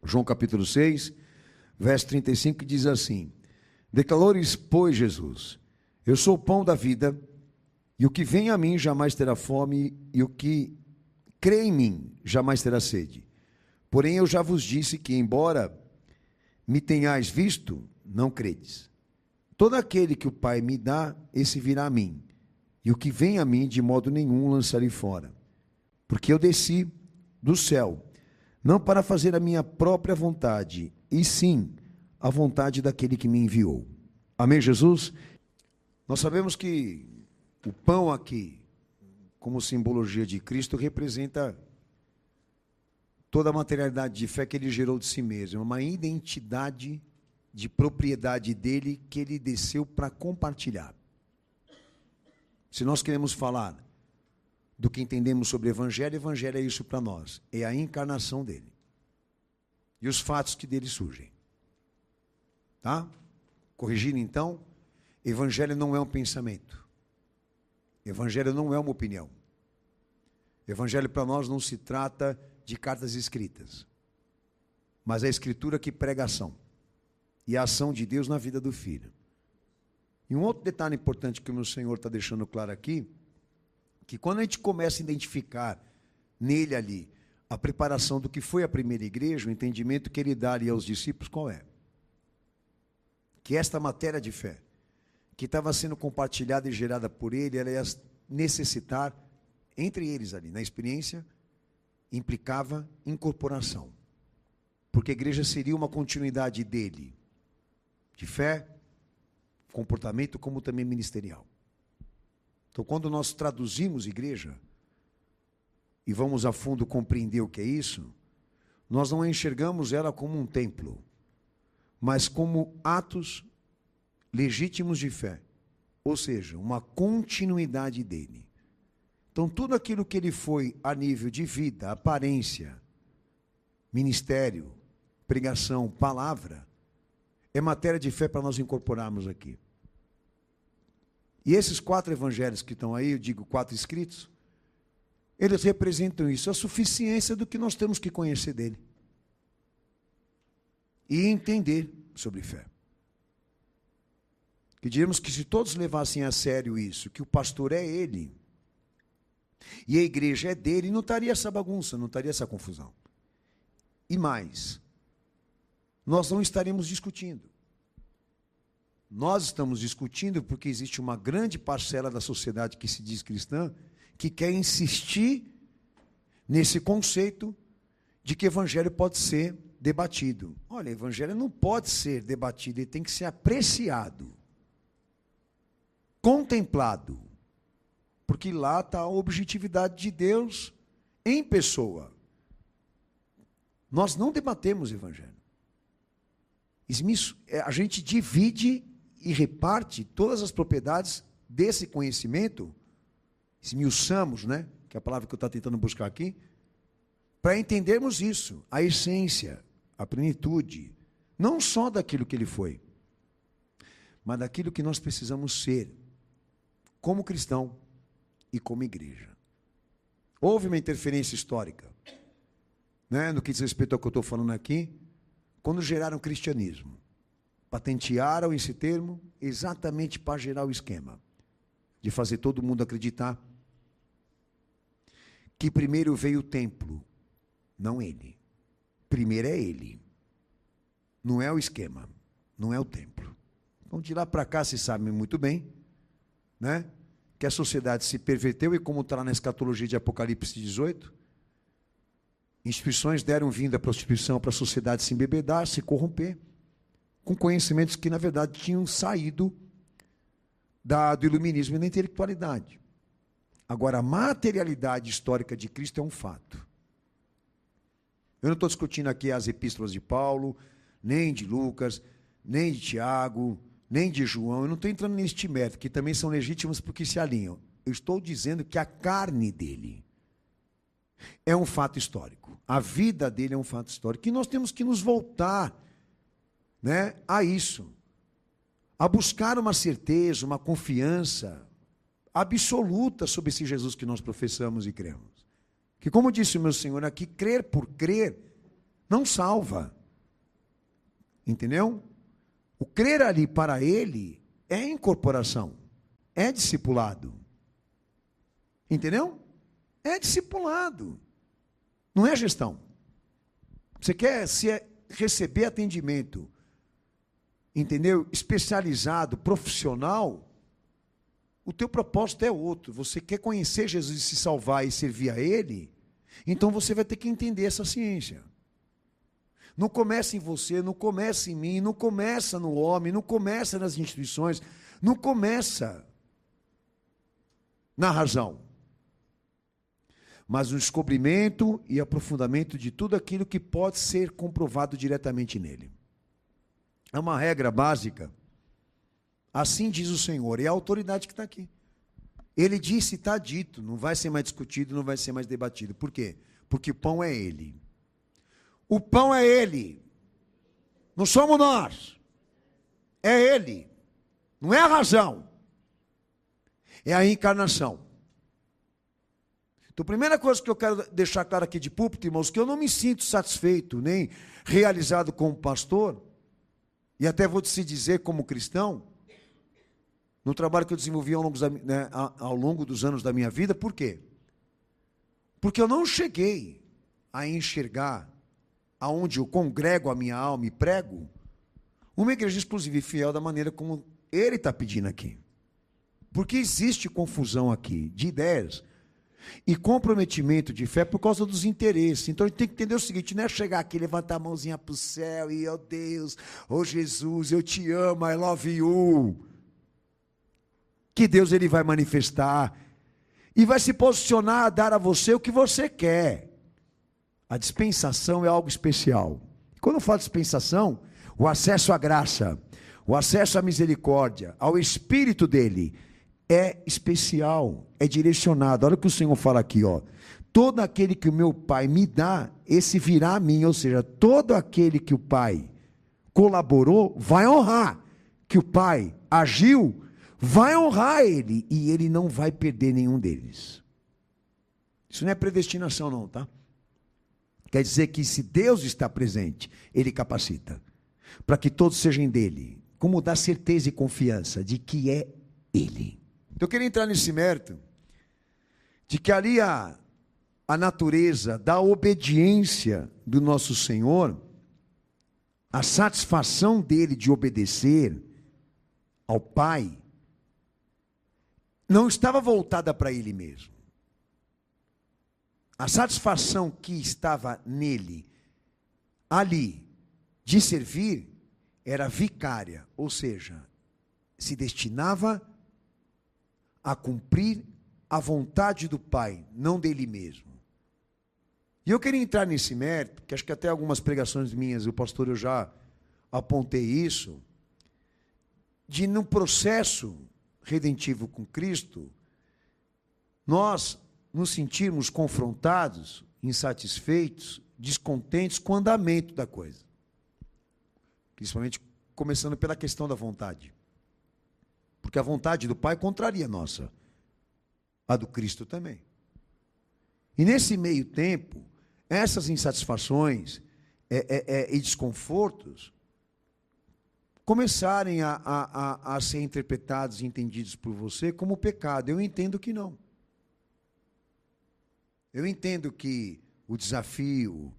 João capítulo 6, verso 35, que diz assim: declarou-lhes, pois, Jesus: eu sou o pão da vida, e o que vem a mim jamais terá fome, e o que crê em mim jamais terá sede. Porém eu já vos disse que, embora me tenhais visto, não credes. Todo aquele que o Pai me dá, esse virá a mim, e o que vem a mim, de modo nenhum lançarei fora. Porque eu desci do céu, não para fazer a minha própria vontade, e sim a vontade daquele que me enviou. Amém, Jesus? Nós sabemos que o pão aqui, como simbologia de Cristo, representa toda a materialidade de fé que ele gerou de si mesmo, uma identidade de propriedade dele que ele desceu para compartilhar. Se nós queremos falar do que entendemos sobre o Evangelho é isso para nós, é a encarnação dele e os fatos que dele surgem. Tá? Corrigindo então, Evangelho não é um pensamento, Evangelho não é uma opinião. Evangelho para nós não se trata de cartas escritas, mas a Escritura que prega a ação, e a ação de Deus na vida do Filho. E um outro detalhe importante que o meu Senhor está deixando claro aqui, que quando a gente começa a identificar nele ali a preparação do que foi a primeira igreja, o entendimento que ele dá ali aos discípulos, qual é? Que esta matéria de fé, que estava sendo compartilhada e gerada por ele, ela ia necessitar, entre eles ali, na experiência, implicava incorporação. Porque a igreja seria uma continuidade dele, de fé, comportamento, como também ministerial. Então, quando nós traduzimos igreja, e vamos a fundo compreender o que é isso, nós não enxergamos ela como um templo, mas como atos legítimos de fé, ou seja, uma continuidade dele. Então, tudo aquilo que ele foi a nível de vida, aparência, ministério, pregação, palavra, é matéria de fé para nós incorporarmos aqui. E esses 4 evangelhos que estão aí, eu digo 4 escritos, eles representam isso, a suficiência do que nós temos que conhecer dele. E entender sobre fé. Que diríamos que se todos levassem a sério isso, que o pastor é ele, e a igreja é dele, não estaria essa bagunça, não estaria essa confusão. E mais, nós não estaremos discutindo. Nós estamos discutindo porque existe uma grande parcela da sociedade que se diz cristã, que quer insistir nesse conceito de que o evangelho pode ser debatido. Olha, o evangelho não pode ser debatido, ele tem que ser apreciado, contemplado, porque lá está a objetividade de Deus em pessoa. Nós não debatemos o evangelho. A gente divide e reparte todas as propriedades desse conhecimento, esmiuçamos, né? Que é a palavra que eu estou tentando buscar aqui, para entendermos isso, a essência, a plenitude, não só daquilo que ele foi, mas daquilo que nós precisamos ser, como cristão e como igreja. Houve uma interferência histórica, né? No que diz respeito ao que eu estou falando aqui, quando geraram o cristianismo, patentearam esse termo exatamente para gerar o esquema de fazer todo mundo acreditar que primeiro veio o templo, não ele. Primeiro é ele. Não é o esquema, não é o templo. Então, de lá para cá, se sabe muito bem, né, que a sociedade se perverteu e, como está lá na escatologia de Apocalipse 18, instituições deram vinda à prostituição para a sociedade se embebedar, se corromper, com conhecimentos que, na verdade, tinham saído do iluminismo e da intelectualidade. Agora, a materialidade histórica de Cristo é um fato. Eu não estou discutindo aqui as epístolas de Paulo, nem de Lucas, nem de Tiago, nem de João. Eu não estou entrando neste mérito, que também são legítimos porque se alinham. Eu estou dizendo que a carne dele é um fato histórico. A vida dele é um fato histórico. E nós temos que nos voltar, né, a isso. A buscar uma certeza, uma confiança absoluta sobre esse Jesus que nós professamos e cremos. Que, como disse o meu Senhor aqui, crer por crer não salva. Entendeu? O crer ali para ele é incorporação, é discipulado. Entendeu? É discipulado, não é gestão. Você quer receber atendimento, entendeu? Especializado, profissional, o teu propósito é outro. Você quer conhecer Jesus e se salvar e servir a Ele, então você vai ter que entender essa ciência. Não começa em você, não começa em mim, não começa no homem, não começa nas instituições, não começa na razão, mas no descobrimento e aprofundamento de tudo aquilo que pode ser comprovado diretamente nele. É uma regra básica. Assim diz o Senhor, e a autoridade que está aqui. Ele disse, está dito, não vai ser mais discutido, não vai ser mais debatido. Por quê? Porque o pão é Ele. O pão é Ele. Não somos nós. É Ele. Não é a razão. É a encarnação. Então, a primeira coisa que eu quero deixar claro aqui de púlpito, irmãos, que eu não me sinto satisfeito, nem realizado como pastor, e até vou te dizer como cristão, no trabalho que eu desenvolvi ao longo dos anos da minha vida. Por quê? Porque eu não cheguei a enxergar, aonde eu congrego a minha alma e prego, uma igreja exclusiva e fiel da maneira como ele está pedindo aqui. Porque existe confusão aqui de ideias e comprometimento de fé por causa dos interesses. Então a gente tem que entender o seguinte, não é chegar aqui, levantar a mãozinha para o céu e, oh Deus, oh Jesus, eu te amo, I love you. Que Deus ele vai manifestar e vai se posicionar a dar a você o que você quer. A dispensação é algo especial. Quando eu falo dispensação, o acesso à graça, o acesso à misericórdia, ao Espírito dele, é especial, é direcionado. Olha o que o Senhor fala aqui, ó. Todo aquele que o meu Pai me dá, esse virá a mim. Ou seja, todo aquele que o Pai colaborou, vai honrar. Que o Pai agiu, vai honrar ele. E ele não vai perder nenhum deles. Isso não é predestinação não, tá? Quer dizer que se Deus está presente, Ele capacita. Para que todos sejam dele. Como dar certeza e confiança de que é Ele. Então eu queria entrar nesse mérito, de que ali a natureza da obediência do nosso Senhor, a satisfação dele de obedecer ao Pai, não estava voltada para ele mesmo. A satisfação que estava nele, ali, de servir, era vicária, ou seja, se destinava a cumprir a vontade do Pai, não dele mesmo. E eu queria entrar nesse mérito, que acho que até algumas pregações minhas, o pastor, eu já apontei isso, de num processo redentivo com Cristo, nós nos sentirmos confrontados, insatisfeitos, descontentes com o andamento da coisa. Principalmente começando pela questão da vontade. Porque a vontade do Pai contraria a nossa, a do Cristo também. E nesse meio tempo, essas insatisfações e desconfortos começarem a ser interpretados e entendidos por você como pecado. Eu entendo que não. Eu entendo que o desafio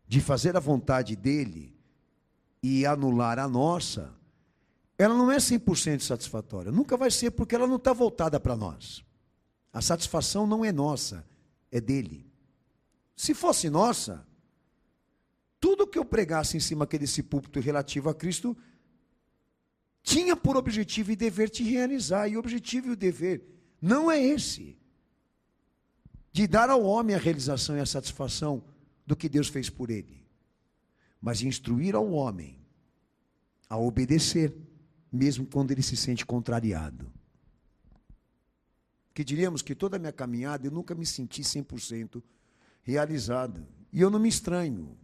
de fazer a vontade dele e anular a nossa, ela não é 100% satisfatória. Nunca vai ser, porque ela não está voltada para nós. A satisfação não é nossa, é dele. Se fosse nossa, tudo que eu pregasse em cima desse púlpito relativo a Cristo tinha por objetivo e dever te realizar. E o objetivo e o dever não é esse, de dar ao homem a realização e a satisfação do que Deus fez por ele, mas instruir ao homem a obedecer, mesmo quando ele se sente contrariado. Que diríamos que toda a minha caminhada eu nunca me senti 100% realizado. E eu não me estranho,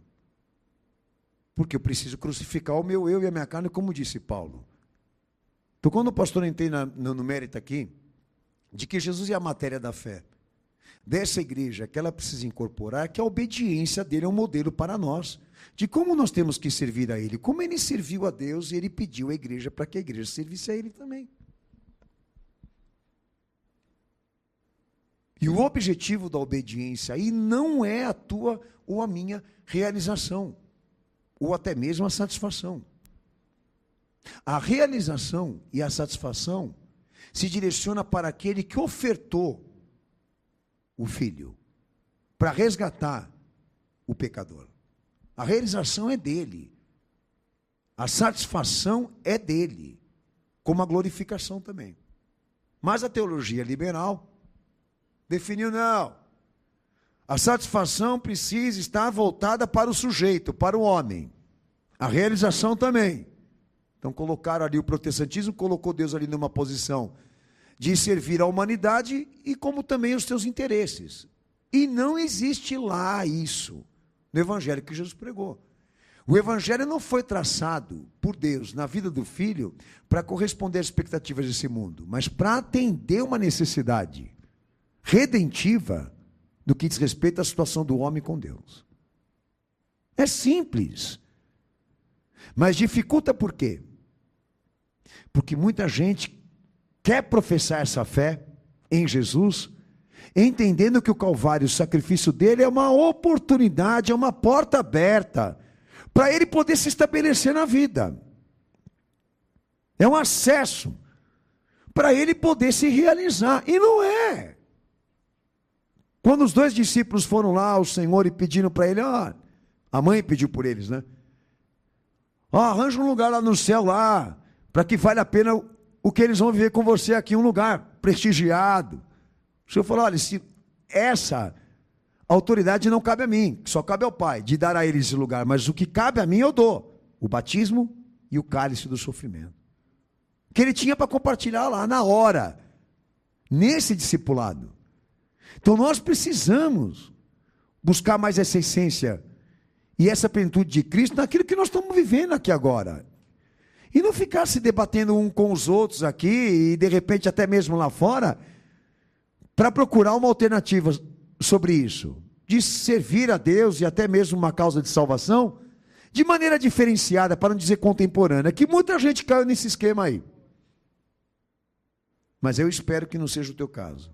porque eu preciso crucificar o meu eu e a minha carne, como disse Paulo. Então, quando o pastor entrei no mérito aqui, de que Jesus é a matéria da fé dessa igreja, que ela precisa incorporar, que a obediência dele é um modelo para nós. de como nós temos que servir a Ele, como Ele serviu a Deus e Ele pediu à igreja para que a igreja servisse a Ele também. E o objetivo da obediência aí não é a tua ou a minha realização, ou até mesmo a satisfação. A realização e a satisfação se direciona para aquele que ofertou o Filho, para resgatar o pecador. A realização é dele. A satisfação é dele, como a glorificação também. Mas a teologia liberal definiu, não. A satisfação precisa estar voltada para o sujeito, para o homem. A realização também. Então colocaram ali, o protestantismo colocou Deus ali numa posição de servir a humanidade e como também os seus interesses. E não existe lá isso no evangelho que Jesus pregou. O evangelho não foi traçado por Deus na vida do Filho para corresponder às expectativas desse mundo, mas para atender uma necessidade redentiva do que diz respeito à situação do homem com Deus. É simples. Mas dificulta por quê? Porque muita gente quer professar essa fé em Jesus, entendendo que o Calvário, o sacrifício dele, é uma oportunidade, é uma porta aberta, para ele poder se estabelecer na vida. É um acesso, para ele poder se realizar. E não é. Quando os dois discípulos foram lá ao Senhor e pediram para ele, a mãe pediu por eles, né? Arranja um lugar lá no céu, lá, para que vale a pena o que eles vão viver com você aqui, um lugar prestigiado. O Senhor falou, olha, se essa autoridade não cabe a mim, só cabe ao Pai, de dar a eles esse lugar, mas o que cabe a mim eu dou, o batismo e o cálice do sofrimento. Que ele tinha para compartilhar lá, na hora, nesse discipulado. Então nós precisamos buscar mais essa essência e essa plenitude de Cristo naquilo que nós estamos vivendo aqui agora. E não ficar se debatendo um com os outros aqui e de repente até mesmo lá fora, para procurar uma alternativa sobre isso, de servir a Deus e até mesmo uma causa de salvação, de maneira diferenciada, para não dizer contemporânea, que muita gente caiu nesse esquema aí. Mas eu espero que não seja o teu caso.